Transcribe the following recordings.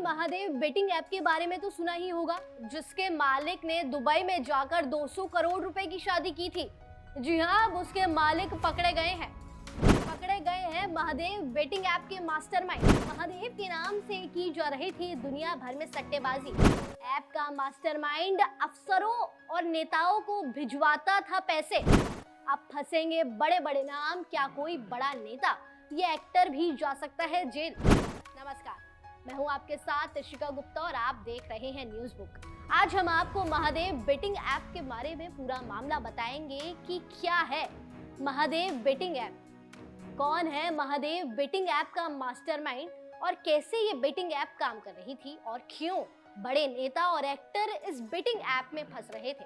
Mahadev betting app के बारे में तो सुना ही होगा, जिसके मालिक ने दुबई में जाकर 200 करोड़ रुपए की शादी की थी। जी हाँ, अब उसके मालिक पकड़े गए हैं महादेव बेटिंग ऐप के मास्टरमाइंड। महादेव के नाम से की जा रही थी दुनिया भर में सट्टेबाजी। ऐप का मास्टरमाइंड अफसरों और नेताओं को भिजवाता था पैसे। अब फंसेंगे बड़े बड़े नाम, क्या कोई बड़ा नेता, ये एक्टर भी जा सकता है जेल। नमस्कार, मैं हूं आपके साथ ऋषिका गुप्ता और आप देख रहे हैं न्यूज बुक। आज हम आपको महादेव बेटिंग ऐप के बारे में पूरा मामला बताएंगे कि क्या है महादेव बेटिंग ऐप, कौन है महादेव बेटिंग ऐप का मास्टरमाइंड और कैसे ये बेटिंग ऐप काम कर रही थी और क्यों बड़े नेता और एक्टर इस बेटिंग ऐप में फंस रहे थे।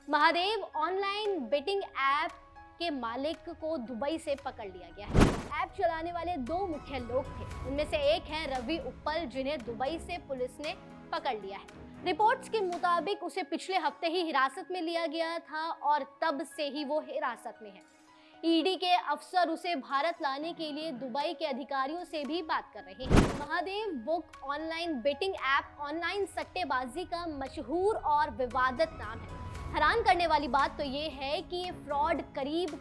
महादेव ऑनलाइन बेटिंग ऐप के मालिक को दुबई से पकड़ लिया गया है। ऐप चलाने वाले दो मुख्य लोग थे, उनमें से एक है रवि उप्पल, जिन्हें दुबई से पुलिस ने पकड़ लिया है। रिपोर्ट्स के मुताबिक उसे पिछले हफ्ते ही हिरासत में लिया गया था और तब से ही वो हिरासत में है। ईडी के अफसर उसे भारत लाने के लिए दुबई के अधिकारियों से भी बात कर रहे हैं। Mahadev book online betting app online सट्टेबाजी का मशहूर और विवादित नाम है। हैरान करने वाली बात तो ये है कि ये फ्रॉड करीब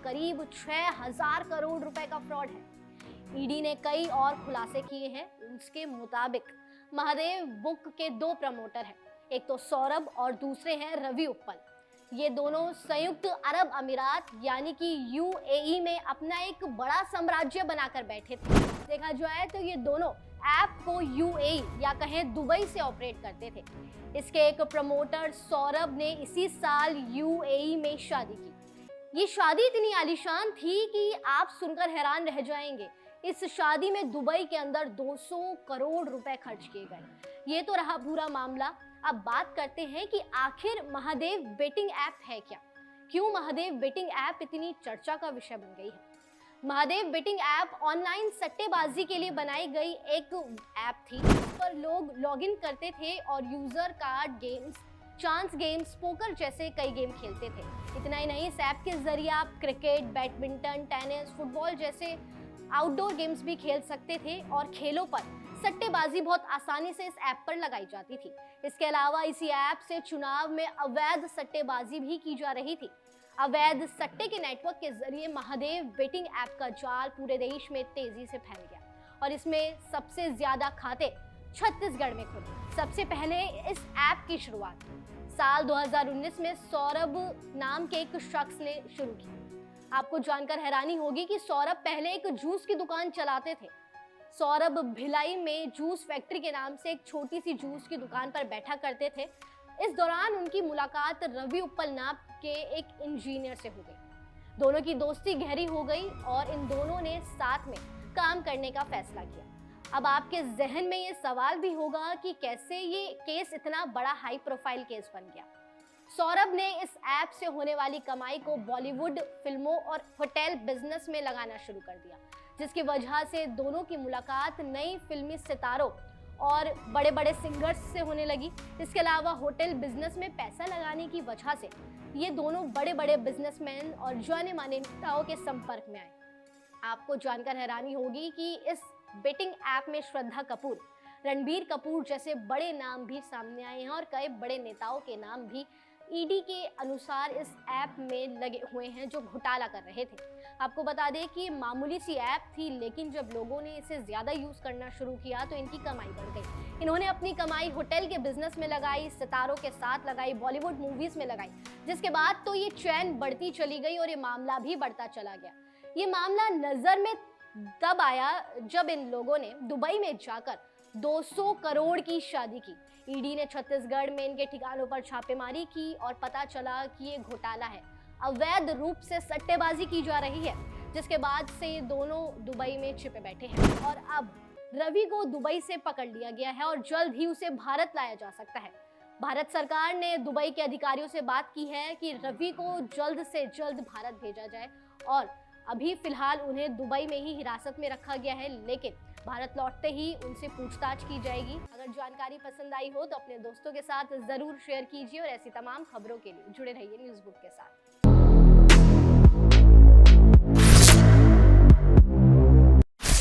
6000 करोड़ रुपए का फ्रॉड है। ईडी ने कई और खुलासे किए हैं। उसके मुताबिक महादेव बुक के दो प्रमोटर हैं, एक तो सौरभ और दूसरे हैं रवि उप्पल। ये दोनों संयुक्त अरब अमीरात यानी कि यूएई में अपना एक बड़ा साम्राज्य बनाकर बैठे थे। देखा जाए तो ये दोनों ऐप को यूएई या कहें दुबई से ऑपरेट करते थे। इसके एक प्रमोटर सौरभ ने इसी साल यूएई में शादी की। ये शादी इतनी आलीशान थी कि आप सुनकर हैरान रह जाएंगे। इस शादी में दुबई के अंदर 200 करोड़ रुपए खर्च किए गए। ये तो रहा पूरा मामला। अब बात करते हैं कि आखिर महादेव बेटिंग ऐप है क्या, क्यों महादेव बेटिंग ऐप इतनी चर्चा का विषय बन गई है। महादेव बेटिंग ऐप ऑनलाइन सट्टेबाजी के लिए बनाई गई एक ऐप थी। इस पर लोग लॉगिन करते थे और user card games, chance games, poker जैसे कई गेम खेलते थे। इतना ही नहीं, इस ऐप के जरिए आप क्रिकेट, बैडमिंटन, टेनिस, फुटबॉल जैसे आउटडोर गेम्स भी खेल सकते थे और खेलों पर सट्टेबाजी बहुत आसानी से इस ऐप पर लगाई जाती थी। इसके अलावा इसी ऐप से चुनाव में अवैध सट्टेबाजी भी की जा रही थी। अवैध सट्टे के नेटवर्क के जरिए महादेव बेटिंग ऐप का जाल पूरे देश में तेजी से फैल गया और इसमें सबसे ज्यादा खाते छत्तीसगढ़ में खुले। सबसे पहले इस ऐप की शुरुआत साल 2019 में सौरभ नाम के एक शख्स ने शुरू की। आपको जानकर हैरानी होगी कि सौरभ पहले एक जूस की दुकान चलाते थे। सौरभ भिलाई में जूस फैक्ट्री के नाम से एक छोटी सी जूस की दुकान पर बैठा करते थे। इस दौरान उनकी मुलाकात रवि उप्पल नाम के एक इंजीनियर से हो गई। दोनों की दोस्ती गहरी हो गई और इन दोनों ने साथ में काम करने का फैसला किया। अब आपके जहन में ये सवाल भी होगा कि कैसे ये केस इतना बड़ा हाई प्रोफाइल केस बन गया। सौरभ ने इस ऐप से होने वाली कमाई को बॉलीवुड फिल्मों और होटल बिजनेस में लगाना शुरू कर दिया, जिसकी वजह से दोनों की मुलाकात नई फिल्मी सितारों और बड़े बड़े सिंगर्स से होने लगी। इसके अलावा होटल बिजनेस में पैसा लगाने की वजह से ये दोनों बड़े बड़े बिजनेसमैन और जाने माने नेताओं के संपर्क में आए। आपको जानकर हैरानी होगी कि इस बेटिंग ऐप में श्रद्धा कपूर, रणबीर कपूर जैसे बड़े नाम भी सामने आए हैं और कई बड़े नेताओं के नाम भी ईडी के अनुसार इस ऐप में लगे हुए हैं जो घोटाला कर रहे थे। आपको बता दें कि मामूली सी ऐप थी, लेकिन जब लोगों ने इसे ज्यादा यूज करना शुरू किया तो इनकी कमाई बढ़ गई। इन्होंने अपनी कमाई होटल के बिजनेस में लगाई, सितारों के साथ लगाई, बॉलीवुड मूवीज में लगाई, जिसके बाद तो ये चैन बढ़ती चली गई और ये मामला भी बढ़ता चला गया। ये मामला नजर में तब आया जब इन लोगों ने दुबई में जाकर 200 करोड़ की शादी की। ईडी ने छत्तीसगढ़ में इनके ठिकानों पर छापेमारी की और पता चला कि ये घोटाला है, अवैध रूप से सट्टेबाजी की जा रही है, जिसके बाद से ये दोनों दुबई में छिपे बैठे हैं। और अब रवि को दुबई से पकड़ लिया गया है और जल्द ही उसे भारत लाया जा सकता है। भारत सरकार ने दुबई के अधिकारियों से बात की है कि रवि को जल्द से जल्द भारत भेजा जाए और अभी फिलहाल उन्हें दुबई में ही हिरासत में रखा गया है, लेकिन भारत लौटते ही उनसे पूछताछ की जाएगी। अगर जानकारी पसंद आई हो तो अपने दोस्तों के साथ जरूर शेयर कीजिए और ऐसी तमाम खबरों के लिए जुड़े रहिए न्यूज़ बुक के साथ।